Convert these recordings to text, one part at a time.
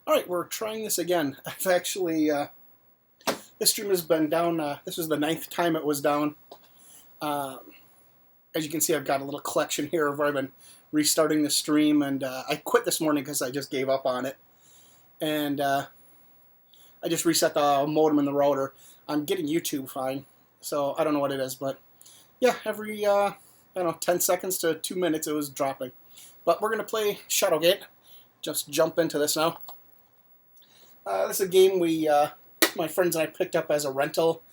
Alright, we're trying this again. I've actually, this stream has been down, this is the 9th time it was down. Um, as you can see, I've got a little collection here of where I've been restarting the stream, and I quit this morning because I just gave up on it. And I just reset the modem and the router. I'm getting YouTube fine, so I don't know what it is, but yeah, every, I don't know, 10 seconds to 2 minutes it was dropping. But we're going to play Shadowgate. Just jump into this now. This is a game my friends and I picked up as a rental,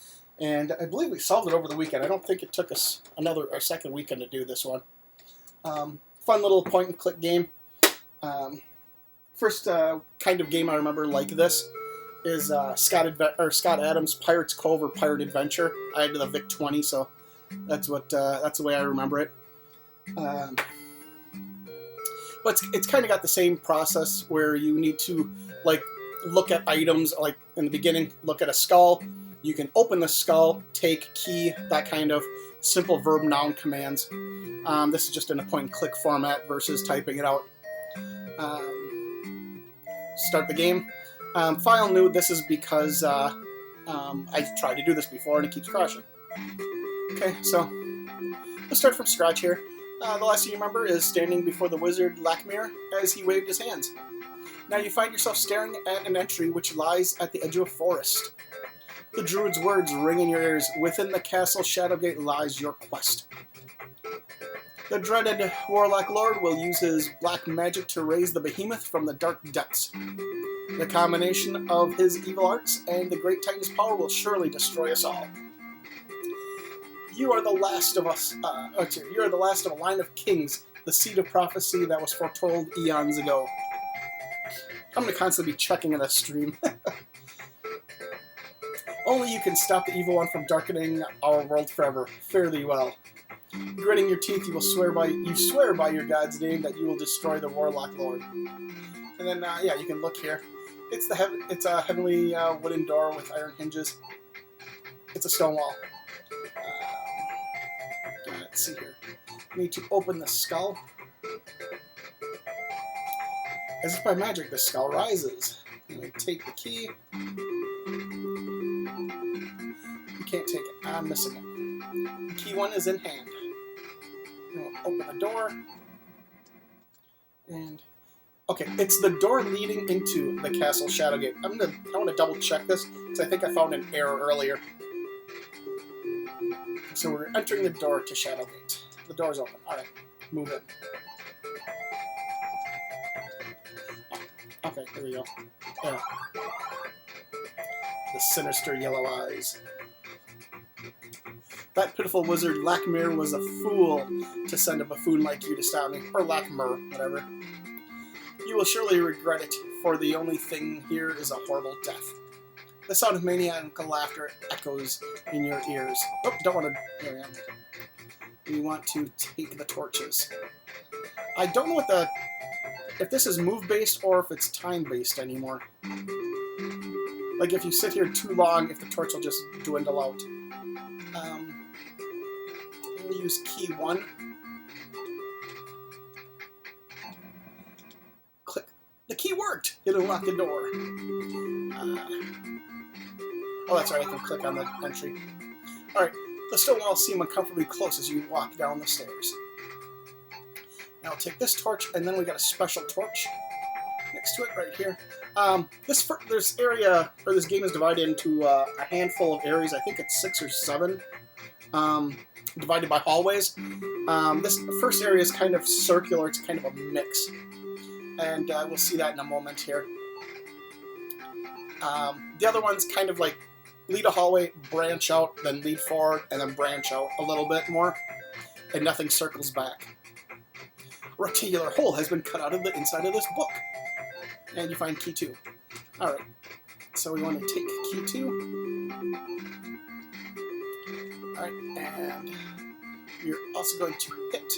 and I believe we solved it over the weekend. I don't think it took us a second weekend to do this one. Fun little point-and-click game. First kind of game I remember like this is Scott Adams' Pirate's Cove or Pirate Adventure. I had the VIC-20, so that's the way I remember it. But it's kind of got the same process where you need to look at items, like in the beginning, look at a skull. You can open the skull, take, key, that kind of simple verb-noun commands. This is just in a point-and-click format versus typing it out. Start the game. File new, this is because I tried to do this before and it keeps crashing. Okay, so let's start from scratch here. The last thing you remember is standing before the wizard Lakmir as he waved his hands. Now you find yourself staring at an entry which lies at the edge of a forest. The druid's words ring in your ears. Within the castle Shadowgate lies your quest. The dreaded Warlock Lord will use his black magic to raise the behemoth from the dark depths. The combination of his evil arts and the great titan's power will surely destroy us all. You are the last of us. You are the last of a line of kings, the seed of prophecy that was foretold eons ago. I'm going to constantly be checking in this stream. Only you can stop the evil one from darkening our world forever. Fare thee well. Gritting your teeth, you swear by your god's name that you will destroy the Warlock Lord. And then, yeah, you can look here. It's a heavenly wooden door with iron hinges. It's a stone wall. Let's see here. You need to open the skull. As if by magic, the skull rises. You take the key. You can't take it. I'm missing it. Key 1 is in hand. We'll open the door. And okay, it's the door leading into the castle Shadowgate. I want to double check this because I think I found an error earlier. So we're entering the door to Shadowgate. The door's open. All right, move in. Okay, here we go. Yeah. The sinister yellow eyes. That pitiful wizard Lakmir was a fool to send a buffoon like you to stop me. Or Lakmir, whatever. You will surely regret it, for the only thing here is a horrible death. The sound of maniacal laughter echoes in your ears. Oh, don't want to... There I am. We want to take the torches. I don't know what if this is move-based or if it's time-based anymore. Like, if you sit here too long, if the torch will just dwindle out. We'll use key 1. Click. The key worked! It unlocked the door. Oh, that's right, I can click on the entry. Alright, the stone walls seem uncomfortably close as you walk down the stairs. Now I'll take this torch, and then we got a special torch next to it right here. This game is divided into a handful of areas. I think it's 6 or 7, divided by hallways. This first area is kind of circular. It's kind of a mix, and we'll see that in a moment here. The other one's kind of like lead a hallway, branch out, then lead forward, and then branch out a little bit more, and nothing circles back. A rectangular hole has been cut out of the inside of this book. And you find key 2. Alright, so we want to take key 2. Alright, and you're also going to hit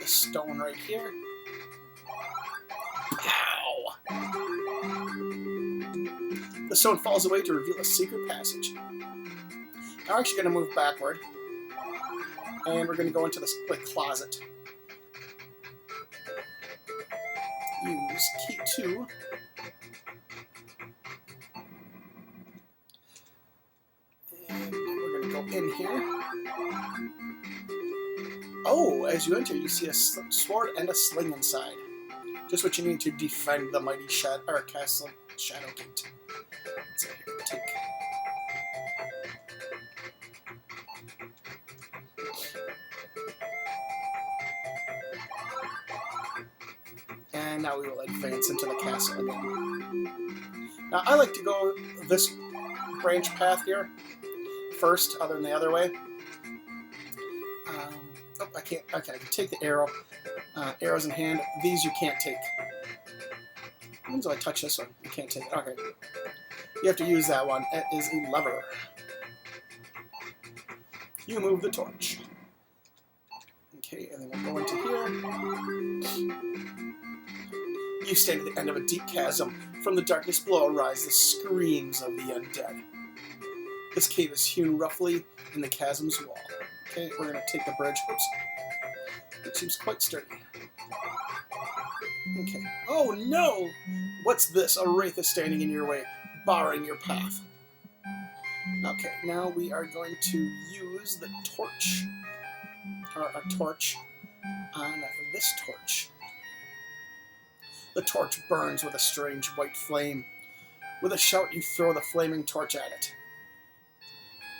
the stone right here. Pow! The stone falls away to reveal a secret passage. Now we're actually going to move backward. And we're going to go into this closet. Use key 2 in here. Oh, as you enter, you see a sword and a sling inside. Just what you need to defend the mighty castle Shadowgate. So take. And now we will advance into the castle again. Now I like to go this branch path here first, other than the other way. Oh, I can't. Okay, I can take the arrow. Arrows in hand. These you can't take. Until I touch this one, you can't take it. Okay. You have to use that one. It is a lever. You move the torch. Okay, and then we'll go into here. You stand at the end of a deep chasm. From the darkness below arise the screams of the undead. This cave is hewn roughly in the chasm's wall. Okay, we're going to take the bridge. Oops. It seems quite sturdy. Okay. Oh no! What's this? A wraith is standing in your way, barring your path. Okay, now we are going to use the torch, or a torch, on this torch. The torch burns with a strange white flame. With a shout, you throw the flaming torch at it.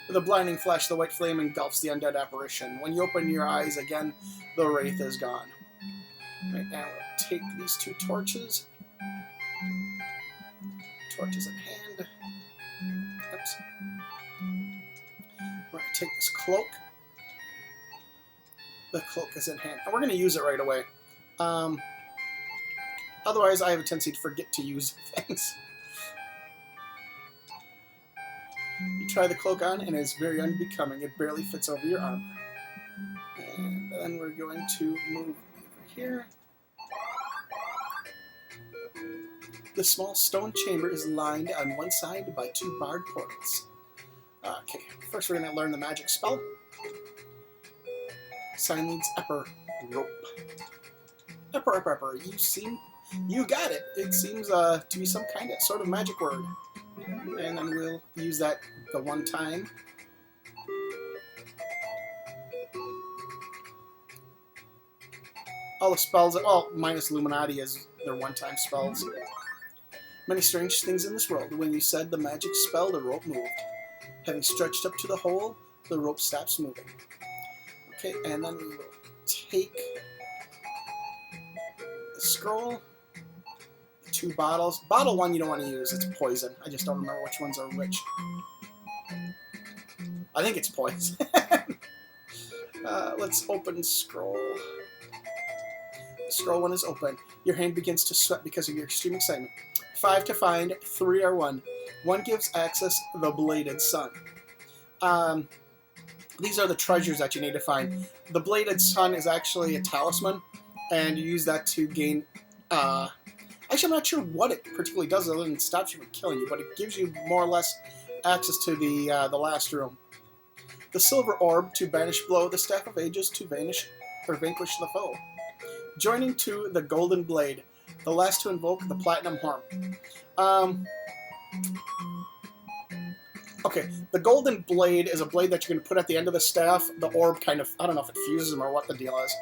With a blinding flash, the white flame engulfs the undead apparition. When you open your eyes again, the wraith is gone. Right now, we'll take these two torches. Torches in hand. Oops. We're going to take this cloak. The cloak is in hand. And we're going to use it right away. Otherwise, I have a tendency to forget to use things. You try the cloak on, and it's very unbecoming. It barely fits over your armor. And then we're going to move over here. The small stone chamber is lined on one side by two barred portals. Okay, first we're going to learn the magic spell. Sign leads upper rope. Upper. You got it. It seems to be some kind of sort of magic word. And then we'll use that the one time. All the spells, well, minus Illuminati as their one-time spells. Many strange things in this world. When you said the magic spell, the rope moved. Having stretched up to the hole, the rope stops moving. Okay, and then we will take the scroll. Two bottles. Bottle one you don't want to use. It's poison. I just don't remember which ones are which. I think it's poison. Let's open scroll. The scroll one is open. Your hand begins to sweat because of your extreme excitement. 5 to find, 3 are 1. 1 gives access the Bladed Sun. These are the treasures that you need to find. The Bladed Sun is actually a talisman, and you use that to gain... Actually, I'm not sure what it particularly does other than stops you from killing you, but it gives you more or less access to the last room. The Silver Orb to banish blow, the Staff of Ages to vanish or vanquish the foe. Joining to the Golden Blade, the last to invoke the Platinum Horn. Okay, the Golden Blade is a blade that you're going to put at the end of the staff. The orb kind of, I don't know if it fuses them or what the deal is.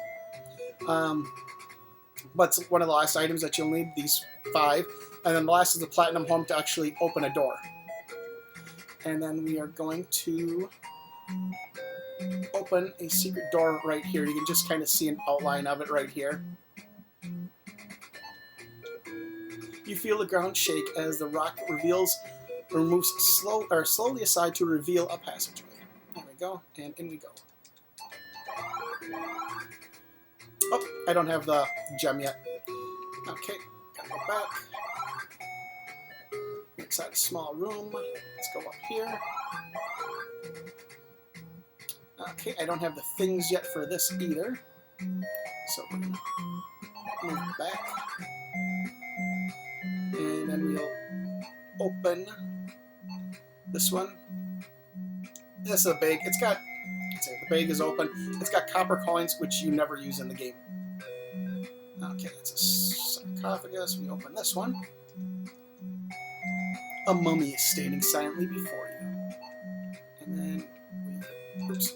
But it's one of the last items that you'll need, these 5. And then the last is the Platinum Horn to actually open a door. And then we are going to open a secret door right here. You can just kind of see an outline of it right here. You feel the ground shake as the rock moves slowly aside to reveal a passageway. There we go, and in we go. Oh, I don't have the gem yet. Okay, gotta go back. Inside a small room. Let's go up here. Okay, I don't have the things yet for this either. So we're gonna move back. And then we'll open this one. This is a bag. It's got, the bag is open. It's got copper coins, which you never use in the game. Okay, that's a sarcophagus. We open this one. A mummy is standing silently before you. And then we Oops.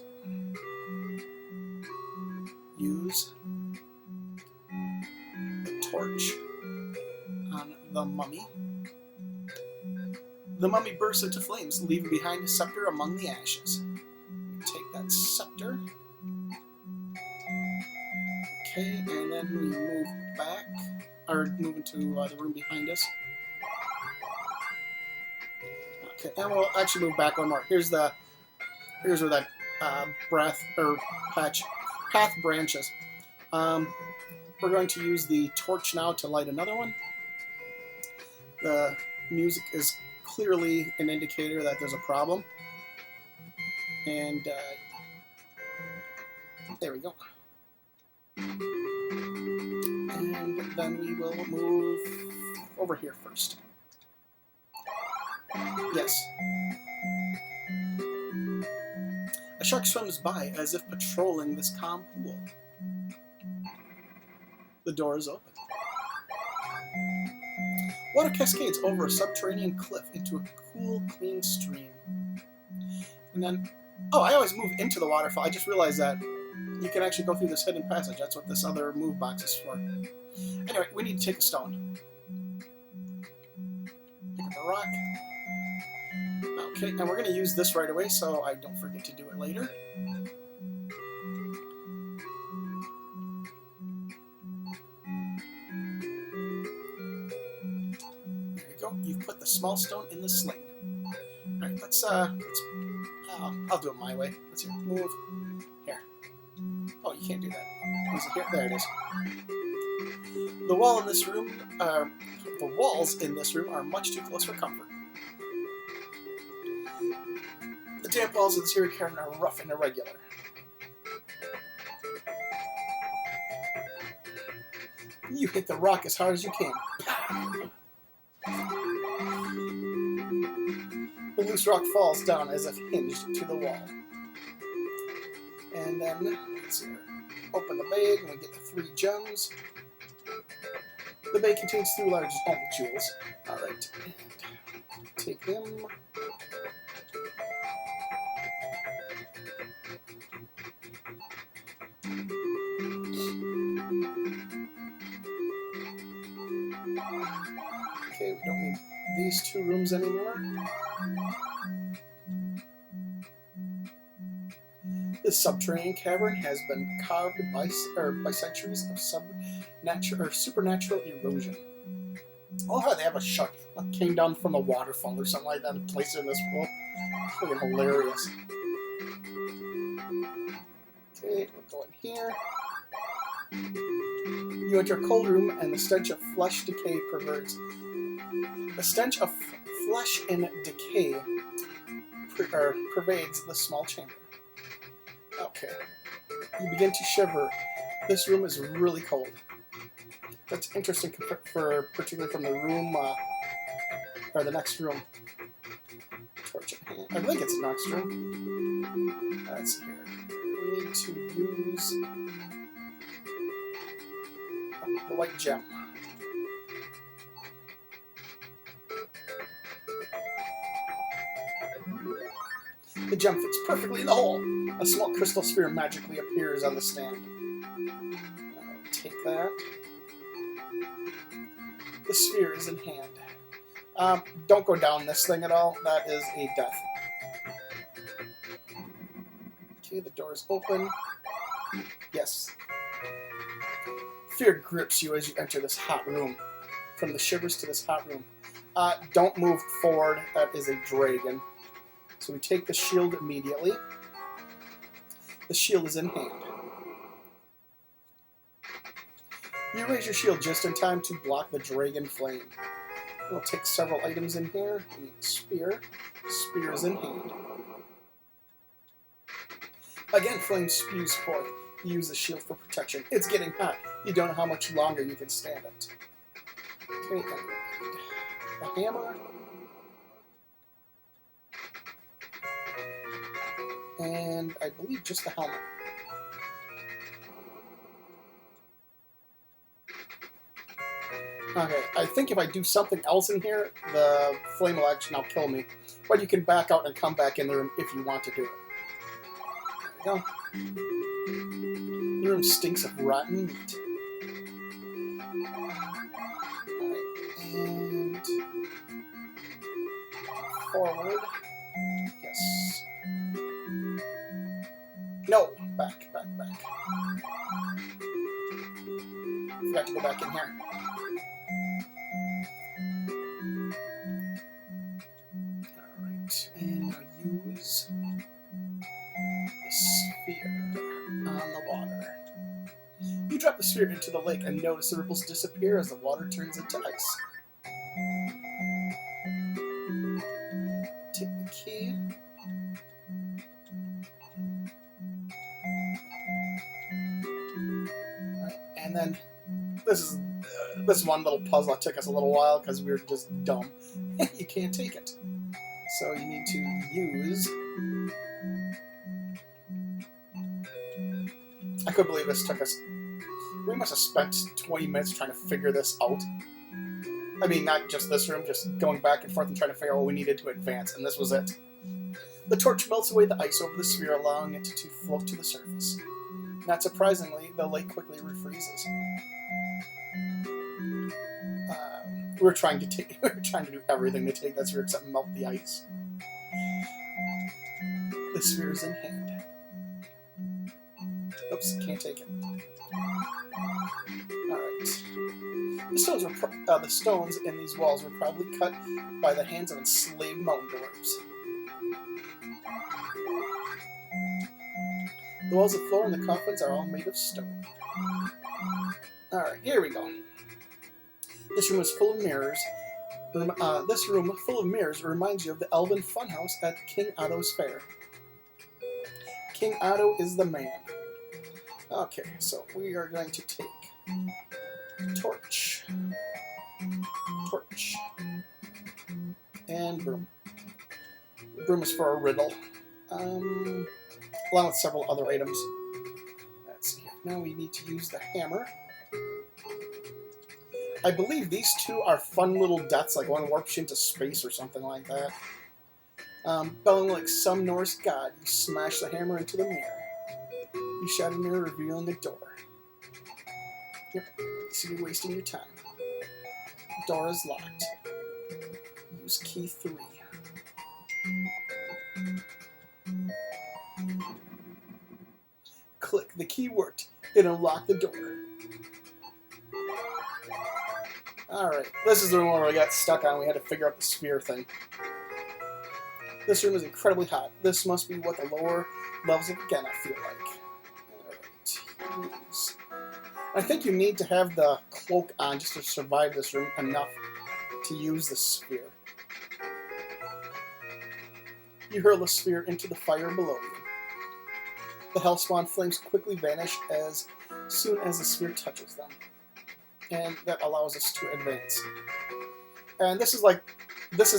Use the torch on the mummy. The mummy bursts into flames, leaving behind a scepter among the ashes. We take that scepter. Okay, and then we move back, or move into the room behind us. Okay, and we'll actually move back one more. Here's where that path branches. We're going to use the torch now to light another one. The music is clearly an indicator that there's a problem. And there we go. And then we will move over here first. Yes. A shark swims by as if patrolling this calm pool. The door is open. Water cascades over a subterranean cliff into a cool, clean stream. And then, oh, I always move into the waterfall. I just realized that you can actually go through this hidden passage. That's what this other move box is for. Anyway, we need to take a stone. Pick up a rock. Okay, and we're going to use this right away so I don't forget to do it later. There we go. You've put the small stone in the sling. Alright, let's I'll do it my way. Let's move. Here. Oh, you can't do that. Is it here? There it is. The walls in this room are much too close for comfort. The damp walls of the Subterranean Cavern are rough and irregular. You hit the rock as hard as you can. The loose rock falls down as if hinged to the wall. And then, let's see here. Open the bag and we get the 3 gems. The bag contains 3 large jewels. Alright. Take them. Okay, we don't need these 2 rooms anymore. This subterranean cavern has been carved by centuries of supernatural erosion. I love how they have a shark that came down from a waterfall or something like that and placed it in this pool. It's freaking hilarious. Okay, we'll go in here. You enter a cold room and the stench of flesh decay pervades. The stench of flesh and decay pervades the small chamber. Okay. You begin to shiver. This room is really cold. That's interesting, particularly from the room, or the next room. Torch in hand. I think it's the next room. Let's see here. We need to use the white gem. The gem fits perfectly in the hole. A small crystal sphere magically appears on the stand. Take that. The sphere is in hand. Don't go down this thing at all. That is a death. Okay, the door is open. Yes. Fear grips you as you enter this hot room. From the shivers to this hot room. Don't move forward. That is a dragon. So we take the shield immediately. The shield is in hand. You raise your shield just in time to block the dragon flame. We'll take several items in here. We need a spear. Spear is in hand. Again, flame spews forth. Use the shield for protection. It's getting hot. You don't know how much longer you can stand it. Okay, and we need a hammer. And I believe just the helmet. Okay, I think if I do something else in here, the flame will actually now kill me. But you can back out and come back in the room if you want to do it. we go. The room stinks of rotten meat. Alright, and forward. Yes. No! Back. Forgot to go back in here. Alright, and now use the sphere on the water. You drop the sphere into the lake and notice the ripples disappear as the water turns into ice. Take the key. Right, and then this is one little puzzle that took us a little while because we were just dumb. You can't take it. So you need to use... I couldn't believe this took us... We must have spent 20 minutes trying to figure this out. I mean, not just this room, just going back and forth and trying to figure out what we needed to advance, and this was it. The torch melts away the ice over the sphere, allowing it to float to the surface. Not surprisingly, the lake quickly refreezes. We were trying to do everything to take that sphere except melt the ice. The sphere is in hand. Oops, can't take it. Alright. The stones in these walls were probably cut by the hands of enslaved mountain dwarves. The walls, the floor, and the coffins are all made of stone. Alright, here we go. This room is full of mirrors. This room full of mirrors reminds you of the Elven Funhouse at King Otto's Fair. King Otto is the man. Okay, so we are going to take torch, and broom. The broom is for a riddle, along with several other items. Let's see. Now we need to use the hammer. I believe these two are fun little deaths, like one warps you into space or something like that. Bellowing like some Norse god, you smash the hammer into the mirror. You shatter the mirror, revealing a door. Yep, you see me wasting your time. The door is locked. Use key 3. Click. The key worked. It unlocked the door. Alright, this is the room where we got stuck on. We had to figure out the sphere thing. This room is incredibly hot. This must be what the lower levels of Gehenna feel like. Alright, use. I think you need to have the cloak on just to survive this room enough to use the sphere. You hurl the sphere into the fire below you. The hellspawn flames quickly vanish as soon as the sphere touches them. And that allows us to advance. And this is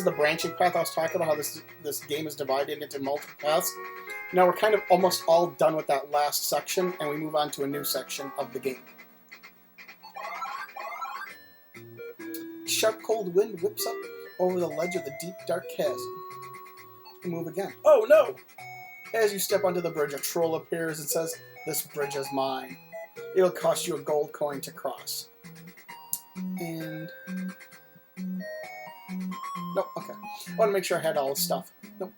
the branching path I was talking about, how this game is divided into multiple paths. Now we're kind of almost all done with that last section, and we move on to a new section of the game. Sharp cold wind whips up over the ledge of the deep dark chasm. You move again. Oh no! As you step onto the bridge, a troll appears and says, "This bridge is mine. It'll cost you a gold coin to cross." And... Nope, okay. I want to make sure I had all the stuff. Nope.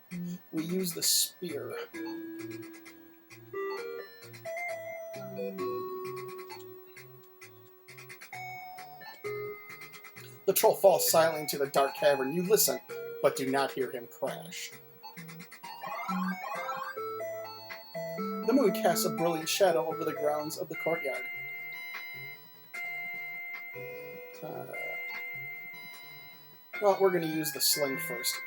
We use the spear. The troll falls silently into the dark cavern. You listen, but do not hear him crash. The moon casts a brilliant shadow over the grounds of the courtyard. Well, we're going to use the sling first.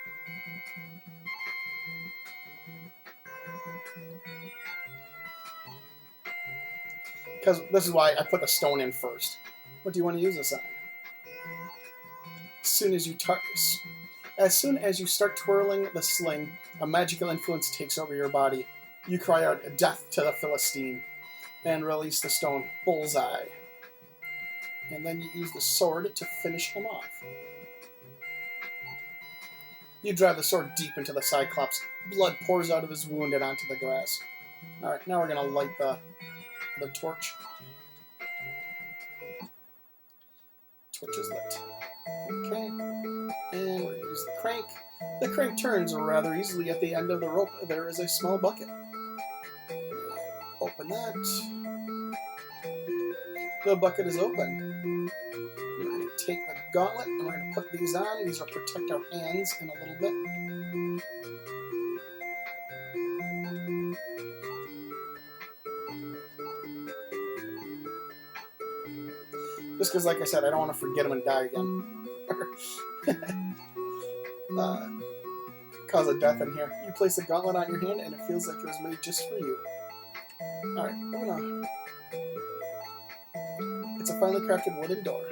Because this is why I put the stone in first. What do you want to use this on? As soon as you start twirling the sling, a magical influence takes over your body. You cry out, "Death to the Philistine," and release the stone, bullseye. And then you use the sword to finish him off. You drive the sword deep into the Cyclops. Blood pours out of his wound and onto the grass. Alright, now we're going to light the torch. Torch is lit. Okay, and we're going to use the crank. The crank turns rather easily at the end of the rope. There is a small bucket. Open that. The bucket is open. We're going to take the gauntlet and we're going to put these on. These will protect our hands in a little bit. Just because, like I said, I don't want to forget them and die again. Cause a death in here. You place the gauntlet on your hand and it feels like it was made just for you. Alright, we're gonna... It's a finely crafted wooden door.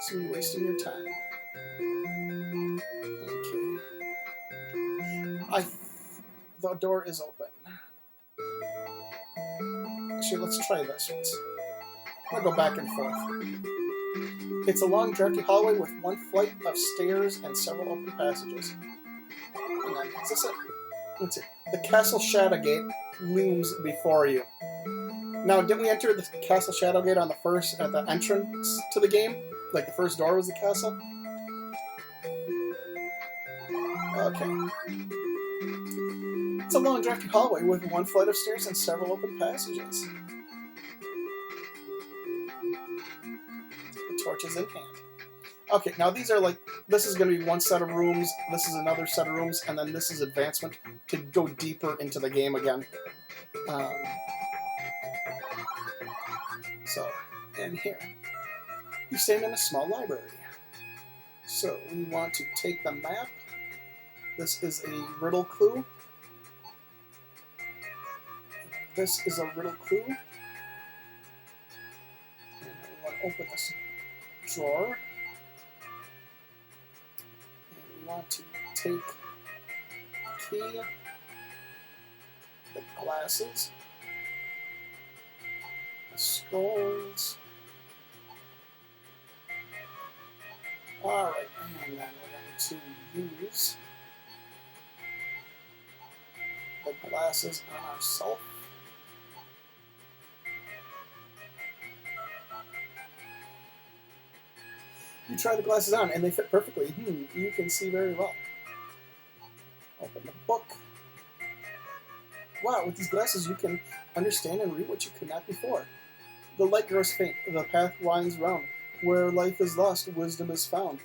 So you're wasting your time. Okay. The door is open. Actually, let's try this once. I'm gonna go back and forth. It's a long, drafty hallway with one flight of stairs and several open passages. Hang on, is this it? Let's see. The Castle Shadowgate looms before you. Now, didn't we enter the Castle Shadowgate on at the entrance to the game? Like the first door was the castle? Okay. It's a long, drafty hallway with one flight of stairs and several open passages. The torch is in hand. Okay, now these are like, this is going to be one set of rooms, this is another set of rooms, and then this is advancement to go deeper into the game again. So, and here, you stand in a small library. So, we want to take the map. This is a riddle clue. This is a riddle clue. And we want to open this drawer. And we want to take the key, the glasses, the scrolls. Alright, and then we're going to use the glasses on ourselves. You try the glasses on and they fit perfectly. You can see very well. Open the book. Wow, with these glasses you can understand and read what you could not before. The light grows faint, the path winds round. Where life is lost, wisdom is found.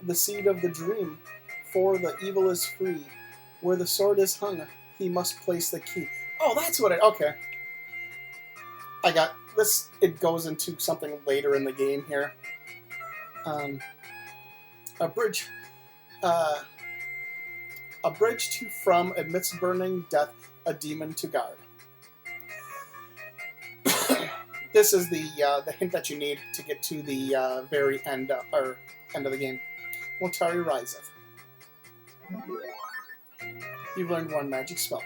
The seed of the dream, for the evil is free. Where the sword is hung, he must place the key. Oh, that's what it... Okay. I got this. It goes into something later in the game here. A bridge. A bridge to from admits burning death, a demon to guard. This is the hint that you need to get to the very end of the game. Motari riseth. You've learned one magic spell.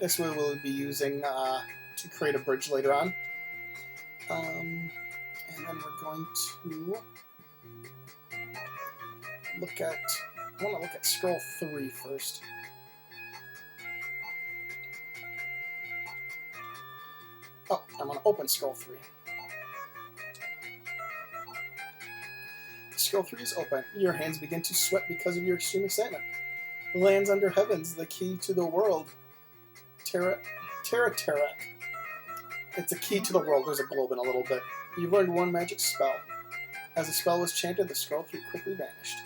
This we will be using to create a bridge later on. And then we're going to look at... I want to look at scroll 3 first. Oh, I'm going to open scroll 3. Scroll 3 is open. Your hands begin to sweat because of your extreme excitement. Lands under heavens, the key to the world. Terra Terrak. It's a key to the world. There's a globe in a little bit. You've learned one magic spell. As the spell was chanted, the scroll 3 quickly vanished.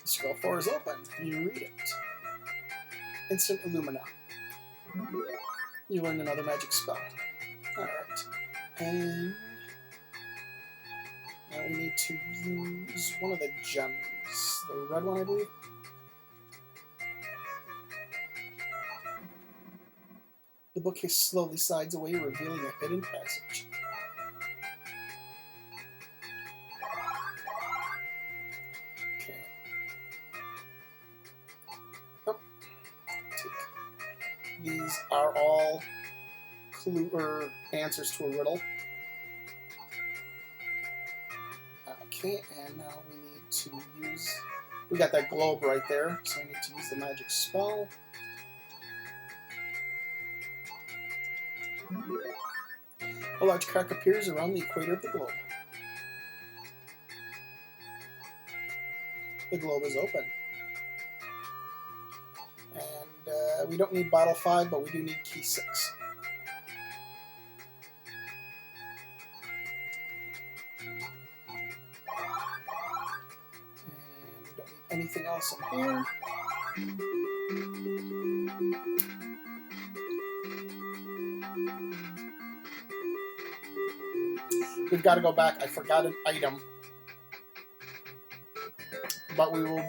Scroll 4 is open. You read it. Instant Illumina. You learn another magic spell. Alright. And now we need to use one of the gems. The red one, I believe. The bookcase slowly slides away, revealing a hidden passage. Okay. Oh. These are all clue or answers to a riddle. Okay, and now we need to use... We got that globe right there, so I need to use the magic spell. A large crack appears around the equator of the globe. The globe is open. And we don't need bottle 5, but we do need key 6. Anything else in here? We've got to go back. I forgot an item. But we will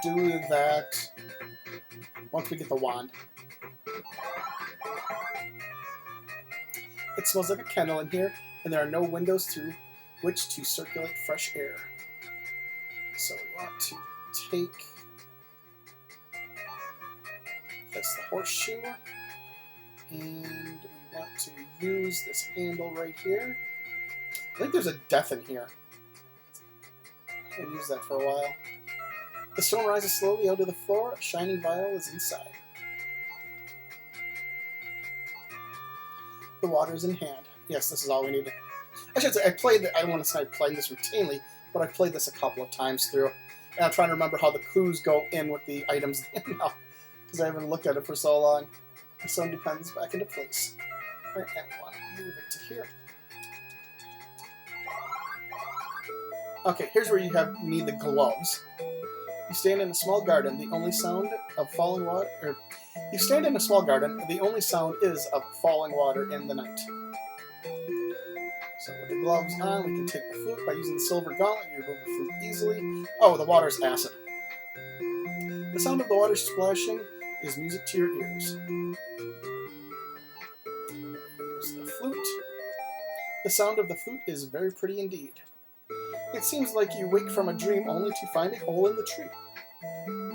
do that once we get the wand. It smells like a kennel in here, and there are no windows through which to circulate fresh air. So we want to take that's the horseshoe, and we want to use this handle right here. I think there's a death in here. I'm going to use that for a while. The stone rises slowly out of the floor. A shining vial is inside. The water is in hand. Yes, this is all we need. I should say, I don't want to say I played this routinely, but I've played this a couple of times through. And I'm trying to remember how the clues go in with the items now, because I haven't looked at it for so long. The stone depends back into place. All right, and I want to move it to here. Okay, here's where you need the gloves. You stand in a small garden. The only sound of falling water. You stand in a small garden. The only sound is of falling water in the night. So with the gloves on, we can take the flute. By using the silver gauntlet, you remove the flute easily. Oh, the water's acid. The sound of the water splashing is music to your ears. Use the flute. The sound of the flute is very pretty indeed. It seems like you wake from a dream only to find a hole in the tree.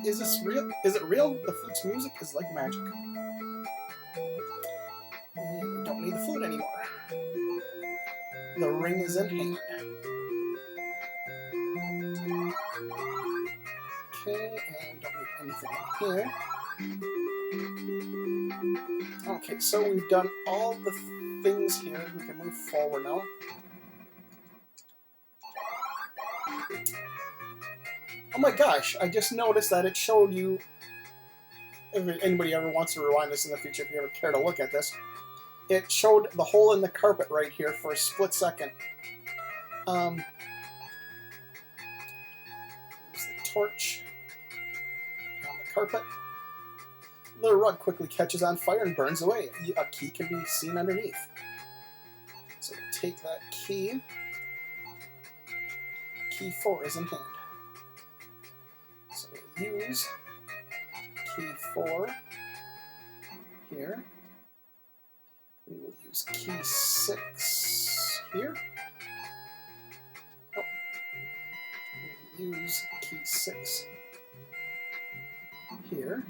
Is this real? Is it real? The flute's music is like magic. And we don't need the flute anymore. The ring is in hand. Okay, and we don't need anything in here. Okay, so we've done all the things here. We can move forward now. Oh my gosh, I just noticed that it showed you, if anybody ever wants to rewind this in the future, if you ever care to look at this, it showed the hole in the carpet right here for a split second. Use the torch on the carpet. The rug quickly catches on fire and burns away. A key can be seen underneath. So take that key. Key 4 is in hand. So we'll use key 4 here. We will use key 6 here. Oh. We'll use key 6 here.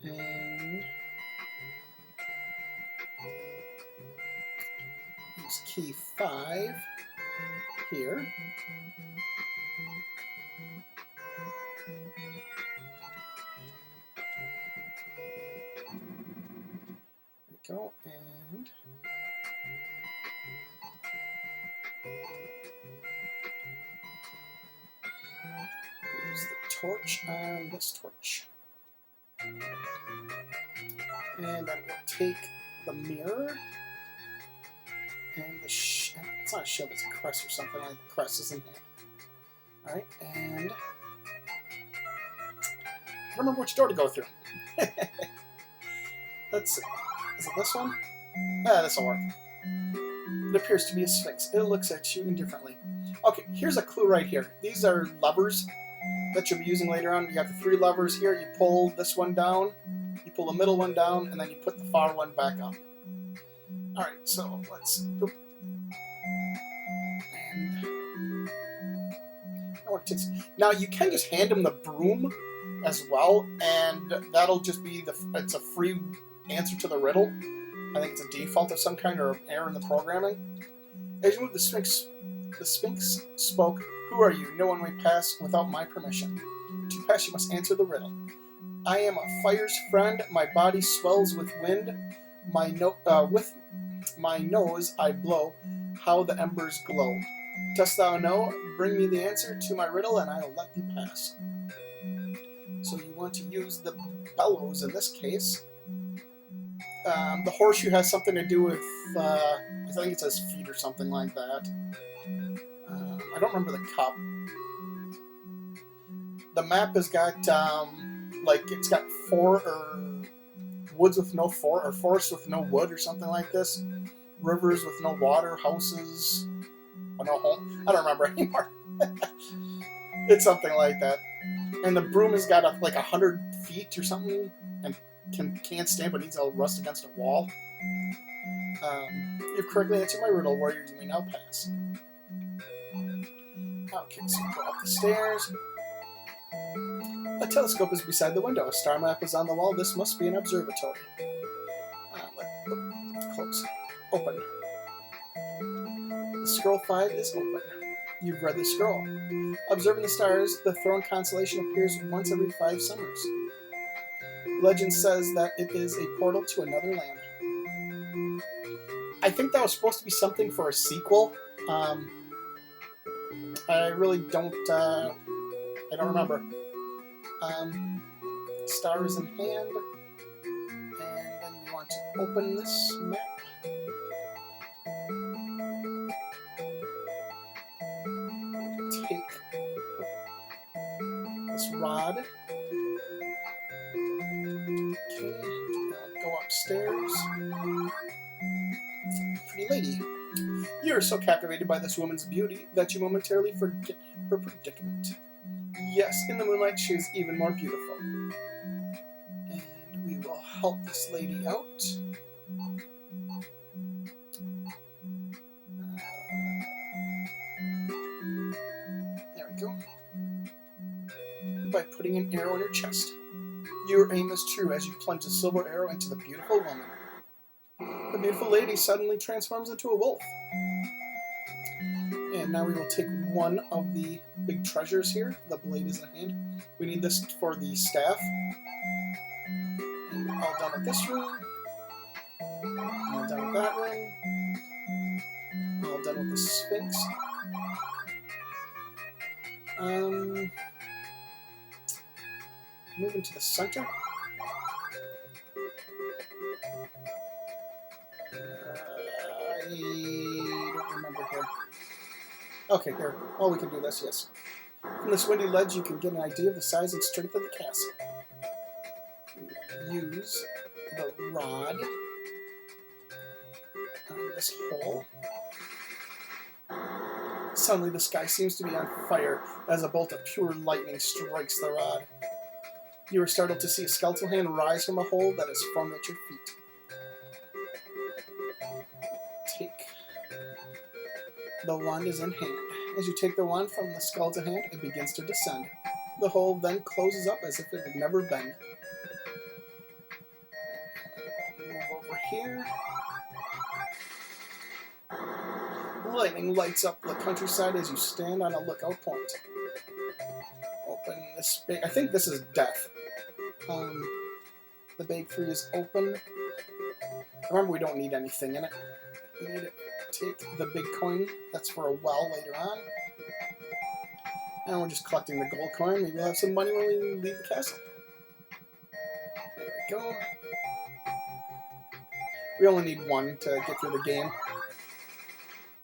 And use key 5 here. Go and use the torch on this torch. And then we'll take the mirror and the it's not a shield, it's a crest or something like the crest is in hand. Alright, and I don't remember which door to go through. Let's see. Is it this one? Ah, this'll work. It appears to be a sphinx. It looks at you indifferently. Okay, here's a clue right here. These are levers that you'll be using later on. You got the 3 levers here. You pull this one down, you pull the middle one down, and then you put the far one back up. Alright, so let's... Oop. And... Now, you can just hand him the broom as well, and that'll just be it's a free answer to the riddle. I think it's a default of some kind or error in the programming. As you move the Sphinx The Sphinx spoke. Who are you? No one may pass without my permission. To pass, you must answer the riddle. I am a fire's friend. My body swells with wind. With my nose I blow. How the embers glow. Dost thou know? Bring me the answer to my riddle, and I'll let thee pass. So you want to use the bellows in this case. The horseshoe has something to do with, I think it says feet or something like that. I don't remember the cup. The map has got, it's got woods with no or forests with no wood or something like this. Rivers with no water, houses, no home. I don't remember anymore. It's something like that. And the broom has got 100 feet or something, and can't stand but needs to rust against a wall. You've correctly answered my riddle, warrior. You may now pass. Okay, so you go up the stairs. A telescope is beside the window. A star map is on the wall. This must be an observatory. Close. Open. The scroll 5 is open. You've read the scroll. Observing the stars, the Throne constellation appears once every 5 summers. Legend says that it is a portal to another land. I think that was supposed to be something for a sequel. I really don't. I don't remember. Star is in hand, and then we want to open this map. Take this rod. Okay, go upstairs. Pretty lady. You are so captivated by this woman's beauty that you momentarily forget her predicament. Yes, in the moonlight she is even more beautiful. And we will help this lady out. There we go. By putting an arrow in her chest. Your aim is true as you plunge a silver arrow into the beautiful woman. The beautiful lady suddenly transforms into a wolf. And now we will take one of the big treasures here. The blade is in hand. We need this for the staff. And we're all done with this room. All done with that room. All done with the Sphinx. Moving to the center. I don't remember here. Okay, here. Oh, we can do this, yes. From this windy ledge, you can get an idea of the size and strength of the castle. Use the rod on this hole. Suddenly, the sky seems to be on fire as a bolt of pure lightning strikes the rod. You are startled to see a skeletal hand rise from a hole that is formed at your feet. Take. The wand is in hand. As you take the wand from the skeletal hand, it begins to descend. The hole then closes up as if it had never been. Move over here. Lightning lights up the countryside as you stand on a lookout point. Open this big. I think this is death. The bag 3 is open. Remember, we don't need anything in it. We need to take the big coin. That's for a well later on. And we're just collecting the gold coin. Maybe we'll have some money when we leave the castle. There we go. We only need one to get through the game.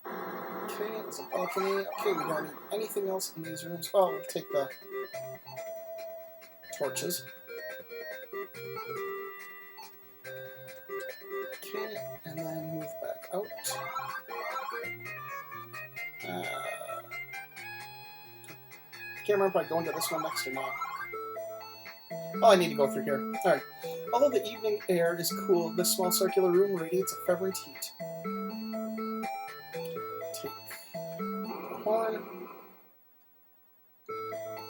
Okay, there's a balcony. Okay, we don't need anything else in these rooms. Oh, we'll take the torches. Okay, and then move back out. I can't remember if I go into this one next or not. Oh, I need to go through here. Alright. Although the evening air is cool, this small circular room radiates a fervent heat. Take the horn.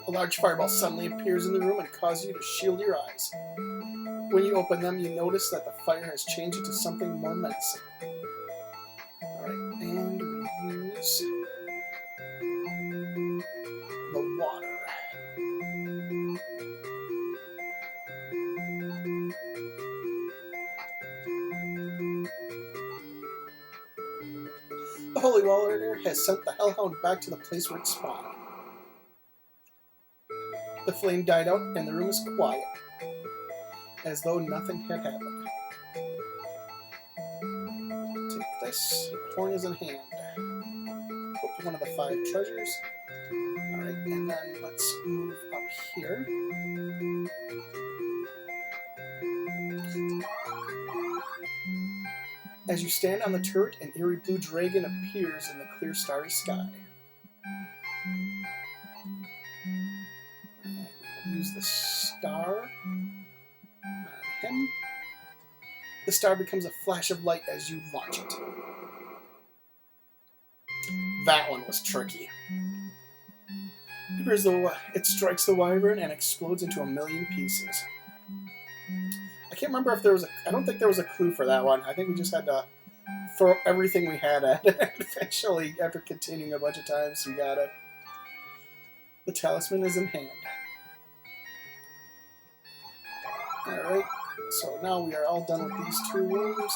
A large fireball suddenly appears in the room and causes you to shield your eyes. When you open them, you notice that the fire has changed into something more menacing. Alright, and we use Holy Warrior has sent the Hellhound back to the place where it spawned. The flame died out and the room is quiet, as though nothing had happened. Take this. Horn is in hand. Go to one of the 5 treasures. Alright, and then let's move up here. As you stand on the turret, an eerie blue dragon appears in the clear starry sky. And we'll use the star on him. The star becomes a flash of light as you launch it. That one was tricky. It strikes the wyvern and explodes into a million pieces. I can't remember if there was I don't think there was a clue for that one. I think we just had to throw everything we had at it. Eventually, after continuing a bunch of times, we got it. The talisman is in hand. Alright, so now we are all done with these 2 rooms.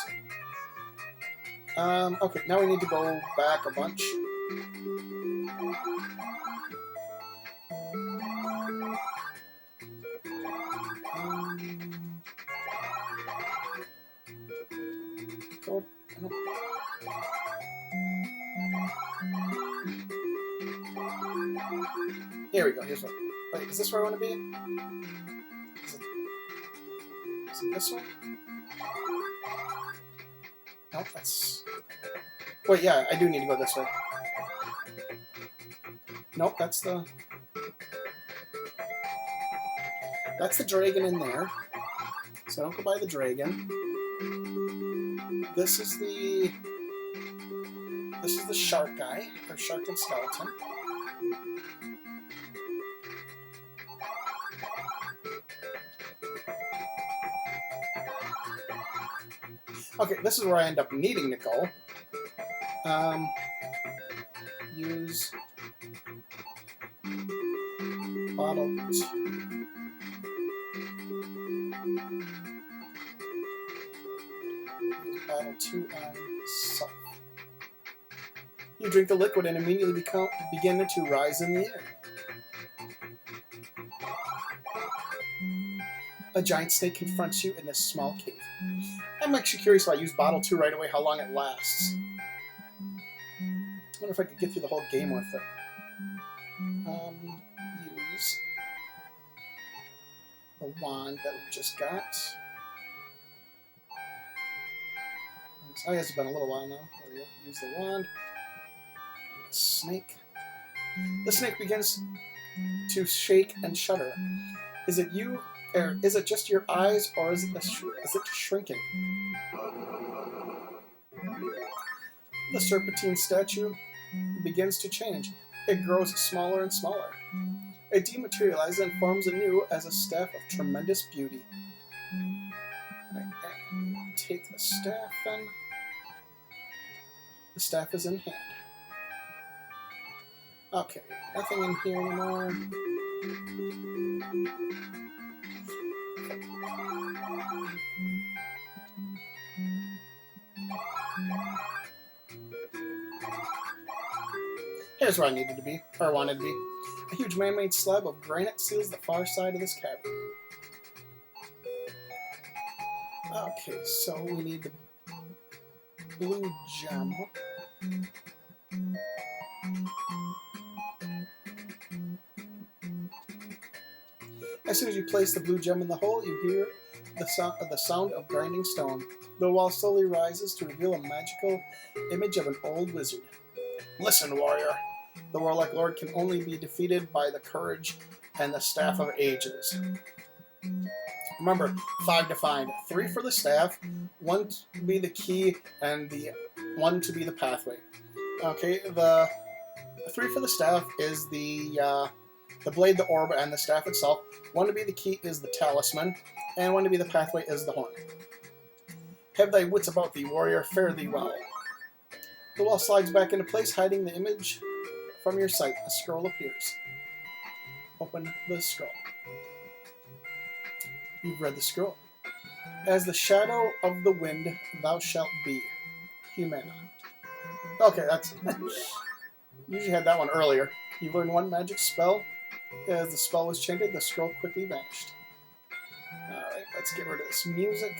Okay, now we need to go back a bunch. Here we go. Here's one. Wait, is this where I want to be? Is it this one? No, that's... Wait, yeah, I do need to go this way. Nope, that's the... That's the dragon in there. So don't go by the dragon. This is the... This is the shark guy, or shark and skeleton. Okay, this is where I end up needing to go. Use bottle 2. Bottle 2 on salt. You drink the liquid and immediately begin to rise in the air. A giant snake confronts you in this small cave. I'm actually curious if I use bottle 2 right away, how long it lasts. I wonder if I could get through the whole game with it. Use the wand that we just got. I guess it's been a little while now. There we go. Use the wand. The snake. The snake begins to shake and shudder. Is it you? Or is it just your eyes, or is it shrinking? The serpentine statue begins to change. It grows smaller and smaller. It dematerializes and forms anew as a staff of tremendous beauty. Take the staff then. The staff is in hand. Okay, nothing in here anymore. Here's where I needed to be, or wanted to be. A huge man-made slab of granite seals the far side of this cavern. Okay, so we need the blue gem. As soon as you place the blue gem in the hole, you hear the sound of grinding stone. The wall slowly rises to reveal a magical image of an old wizard. Listen, warrior. The warlike lord can only be defeated by the courage and the staff of ages. Remember, 5 to find. 3 for the staff, 1 to be the key, and the 1 to be the pathway. Okay, the 3 for the staff is the blade, the orb, and the staff itself. 1 to be the key is the talisman, and 1 to be the pathway is the horn. Have thy wits about thee, warrior, fare thee well. The wall slides back into place, hiding the image from your sight. A scroll appears. Open the scroll. You've read the scroll. As the shadow of the wind, thou shalt be. Humana. Okay, that's... Usually had that one earlier. You learned one magic spell. As the spell was chanted, the scroll quickly vanished. Alright, let's get rid of this music.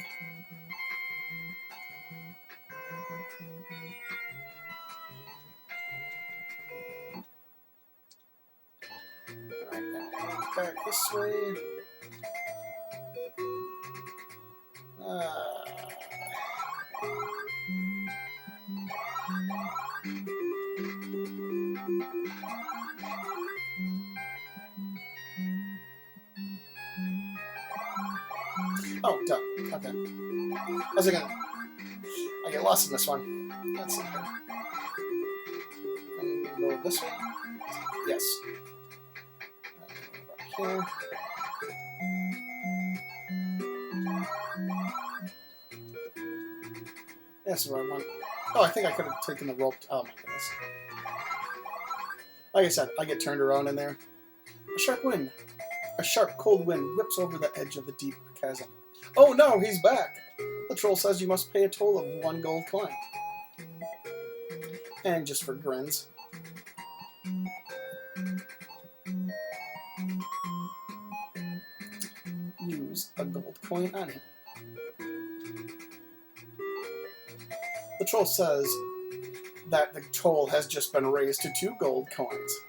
Alright, now back this way. Oh, duh. Okay. I was thinking, I get lost in this one. Let's see here. I'm gonna go this way. Yes. Here. That's the right one. Oh, I think I could have taken the rope. Oh my goodness. Like I said, I get turned around in there. A sharp wind. A sharp, cold wind whips over the edge of the deep chasm. Oh no, he's back! The troll says you must pay a toll of 1 gold coin. And just for grins. Use a gold coin on him. The troll says that the toll has just been raised to 2 gold coins.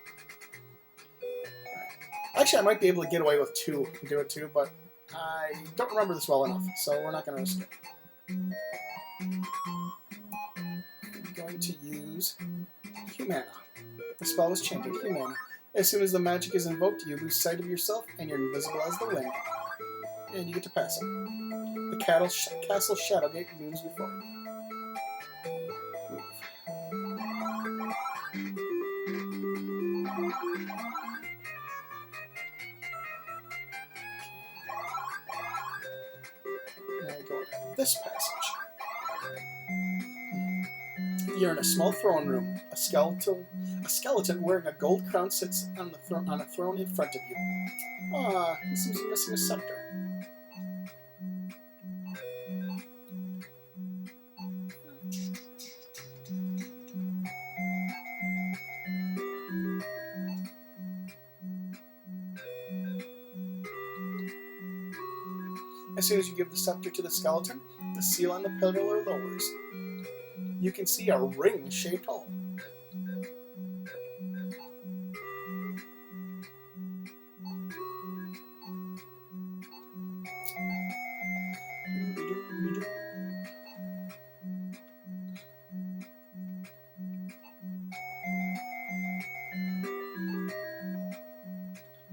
Actually, I might be able to get away with 2 and do it too, but I don't remember this well enough, so we're not going to risk it. I'm going to use Humana. The spell is chanted Humana. As soon as the magic is invoked, you lose sight of yourself, and you're invisible as the wind. And you get to pass it. The castle Shadowgate looms before you. Now we go into this passage. You're in a small throne room. A skeleton wearing a gold crown sits on a throne in front of you. Ah, he seems to be missing a scepter. As soon as you give the scepter to the skeleton, the seal on the pillar lowers. You can see a ring-shaped hole.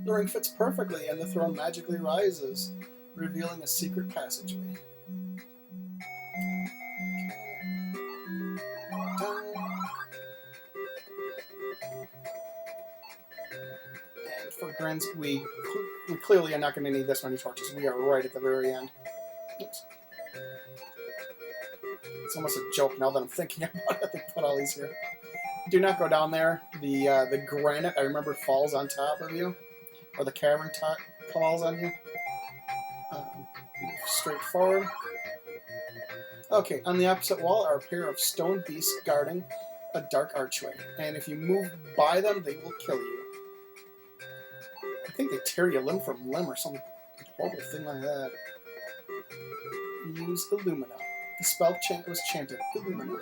The ring fits perfectly, and the throne magically rises, revealing a secret passageway. And for grins, we clearly are not going to need this many torches. We are right at the very end. Oops. It's almost a joke now that I'm thinking about it. They put all these here. Do not go down there. The granite, I remember, falls on top of you. Or the cavern top falls on you. Straight forward. Okay, on the opposite wall are a pair of stone beasts guarding a dark archway. And if you move by them, they will kill you. I think they tear you limb from limb or some horrible thing like that. Use Illumina. The spell was chanted, Illumina.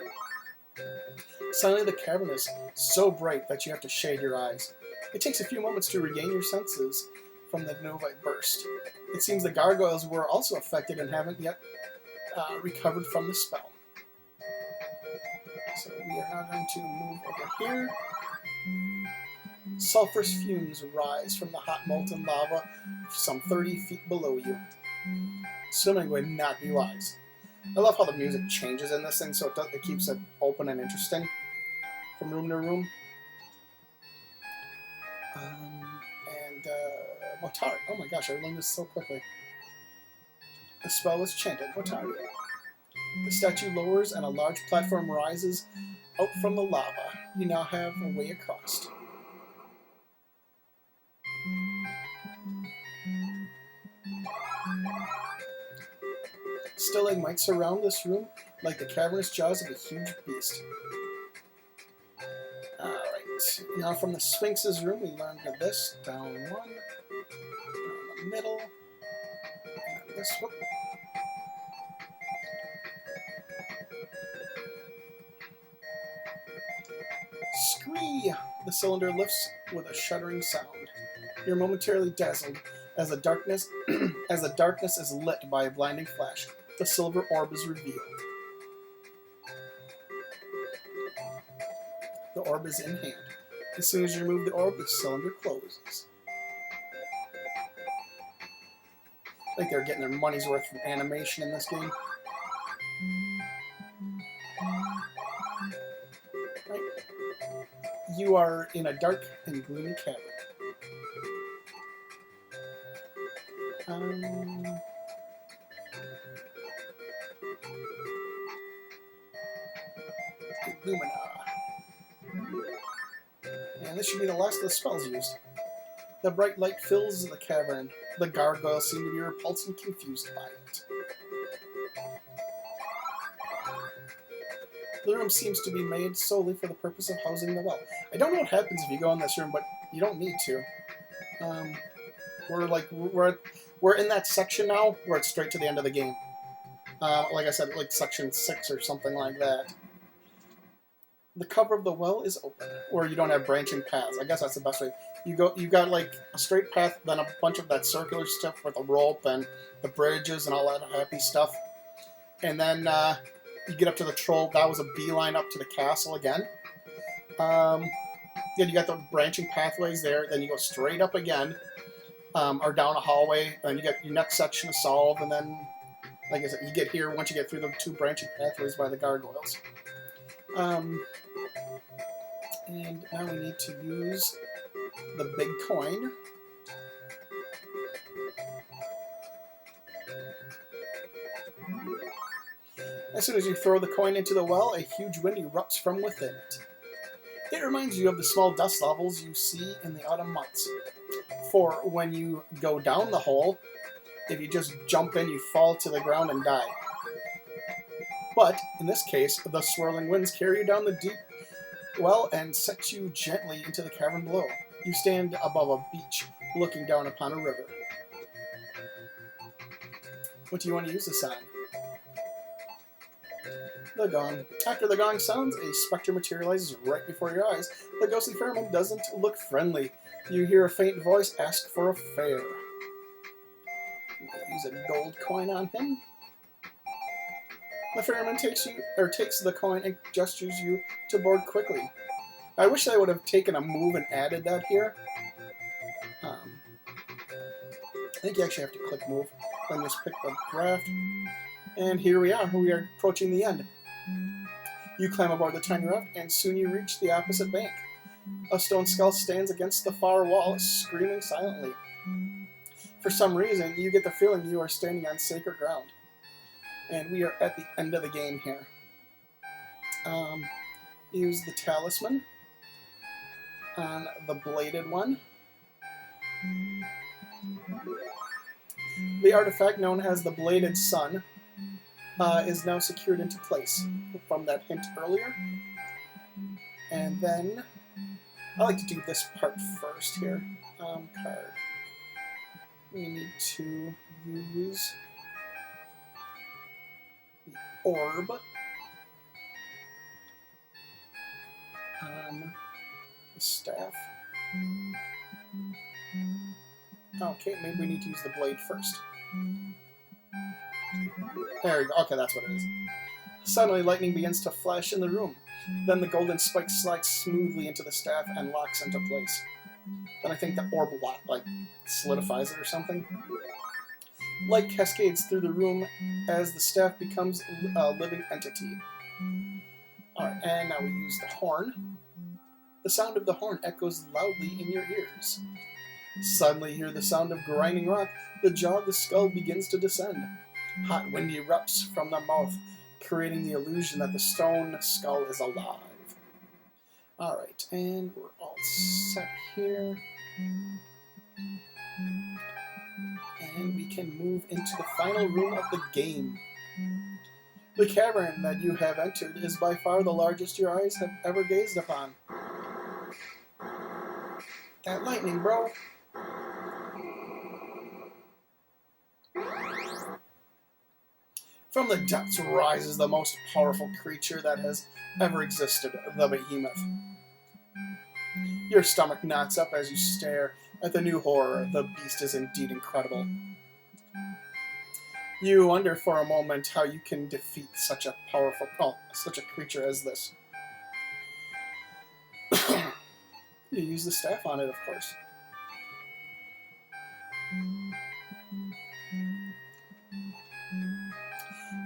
Suddenly the cavern is so bright that you have to shade your eyes. It takes a few moments to regain your senses from the novite burst. It seems the gargoyles were also affected and haven't yet recovered from the spell. So we are now going to move over here. Sulphurous fumes rise from the hot molten lava some 30 feet below you. Swimming would not be wise. I love how the music changes in this thing, so it keeps it open and interesting from room to room. Motari. Oh my gosh, I learned this so quickly. The spell is chanted, Motari. The statue lowers and a large platform rises out from the lava. You now have a way across. Stalagmites surround this room like the cavernous jaws of a huge beast. Now from the Sphinx's room, we learned this. Down one. Down the middle. And this one. Scree! The cylinder lifts with a shuddering sound. You're momentarily dazzled as the darkness is lit by a blinding flash. The silver orb is revealed. The orb is in hand. As soon as you remove the orb, the cylinder closes. I think they're getting their money's worth from animation in this game. Right. You are in a dark and gloomy cavern. Lumina. And this should be the last of the spells used. The bright light fills the cavern. The gargoyles seem to be repulsed and confused by it. The room seems to be made solely for the purpose of housing the well. I don't know what happens if you go in this room, but you don't need to. We're in that section now where it's straight to the end of the game. Like I said, like section 6 or something like that. The cover of the well is open, or you don't have branching paths. I guess that's the best way. You got like a straight path, then a bunch of that circular stuff with a rope and the bridges and all that happy stuff. And then you get up to the troll. That was a beeline up to the castle again. Then you got the branching pathways there. Then you go straight up again, or down a hallway. And you get your next section to solve. And then, like I said, you get here once you get through the 2 branching pathways by the gargoyles. And now we need to use the big coin. As soon as you throw the coin into the well, a huge wind erupts from within it. It reminds you of the small dust levels you see in the autumn months. For when you go down the hole, if you just jump in, you fall to the ground and die. But, in this case, the swirling winds carry you down the deep well and set you gently into the cavern below. You stand above a beach, looking down upon a river. What do you want to use this on? The gong. After the gong sounds, a specter materializes right before your eyes. The ghostly ferryman doesn't look friendly. You hear a faint voice ask for a fare. Use a gold coin on him. The ferryman takes the coin and gestures you to board quickly. I wish I would have taken a move and added that here. I think you actually have to click move. Then just pick the draft. And here we are. We are approaching the end. You climb aboard the tiny raft, and soon you reach the opposite bank. A stone skull stands against the far wall, screaming silently. For some reason, you get the feeling you are standing on sacred ground. And we are at the end of the game here. Use the talisman on the bladed one. The artifact known as the Bladed Sun is now secured into place from that hint earlier. And then, I like to do this part first here. Card. We need to use the orb on the staff. Okay, maybe we need to use the blade first. There we go. Okay, that's what it is. Suddenly, lightning begins to flash in the room. Then the golden spike slides smoothly into the staff and locks into place. Then I think the orb solidifies it or something. Light cascades through the room as the staff becomes a living entity. Alright, and now we use the horn. The sound of the horn echoes loudly in your ears. Suddenly you hear the sound of grinding rock. The jaw of the skull begins to descend. Hot wind erupts from the mouth, creating the illusion that the stone skull is alive. Alright, and we're all set here. And we can move into the final room of the game. The cavern that you have entered is by far the largest your eyes have ever gazed upon. That lightning, bro. From the depths rises the most powerful creature that has ever existed, the behemoth. Your stomach knots up as you stare at the new horror. The beast is indeed incredible. You wonder for a moment how you can defeat such a such a creature as this. You use the staff on it, of course.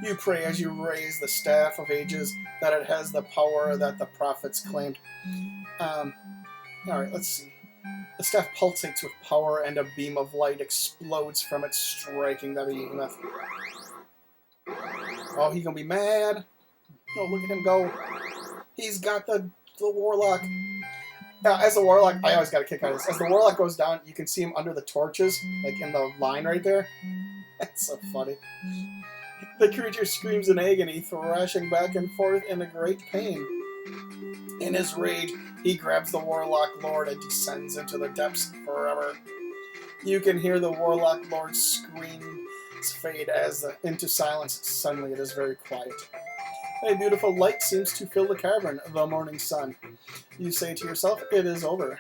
You pray as you raise the staff of ages that it has the power that the prophets claimed. Alright, let's see. The staff pulsates with power and a beam of light explodes from it, striking the behemoth. Oh, he's gonna be mad. Oh, look at him go. He's got the warlock. As the warlock, I always got a kick out of this. As the warlock goes down, you can see him under the torches, like in the line right there. That's so funny. The creature screams in agony, thrashing back and forth in a great pain. In his rage, he grabs the Warlock Lord and descends into the depths forever. You can hear the Warlock Lord's screams fade into silence. Suddenly it is very quiet. A beautiful light seems to fill the cavern, the morning sun. You say to yourself, it is over.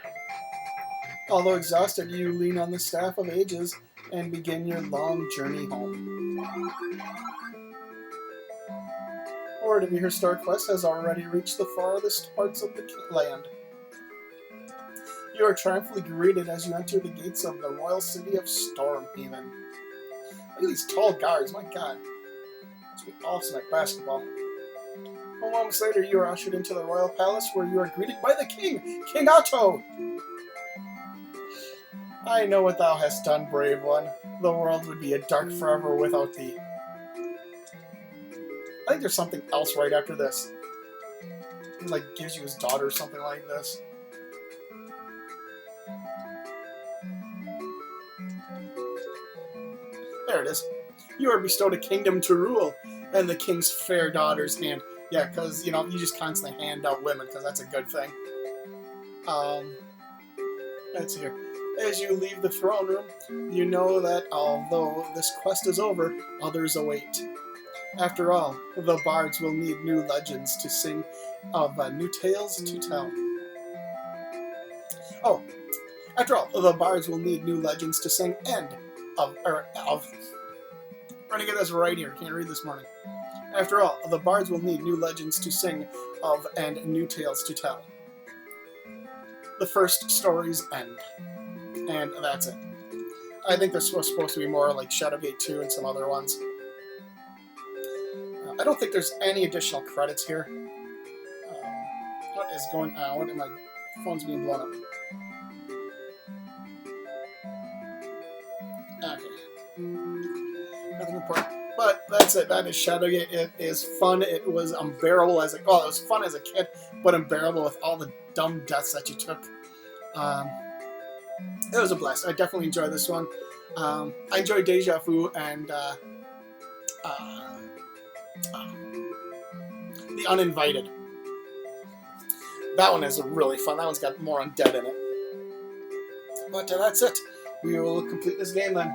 Although exhausted, you lean on the Staff of Ages and begin your long journey home. Word of your historic quest has already reached the farthest parts of the land. You are triumphantly greeted as you enter the gates of the royal city of Stormhaven. Look at these tall guards, my god. This would be awesome at basketball. A moments later, you are ushered into the royal palace where you are greeted by the king, King Otto! I know what thou hast done, brave one. The world would be a dark forever without thee. I think there's something else right after this. He, like, gives you his daughter or something like this. There it is. You are bestowed a kingdom to rule, and the king's fair daughter's hand. Yeah, because, you know, you just constantly hand out women, because that's a good thing. Let's see here. As you leave the throne room, you know that although this quest is over, others await. After all, the bards will need new legends to sing of new tales to tell. Oh, after all, the bards will need new legends to sing I'm trying to get this right here. Can't read this morning. After all, the bards will need new legends to sing of and new tales to tell. The first stories end. And that's it. I think there's supposed to be more like Shadowgate 2 and some other ones. I don't think there's any additional credits here. What is going on? What am my phone's being blown up? Okay. Nothing important. But that's it. That is Shadowgate. It is fun. It was unbearable as it was fun as a kid, but unbearable with all the dumb deaths that you took. It was a blast. I definitely enjoyed this one. I enjoyed Deja Vu and The Uninvited. That one is really fun. That one's got more undead in it. But that's it. We will complete this game then.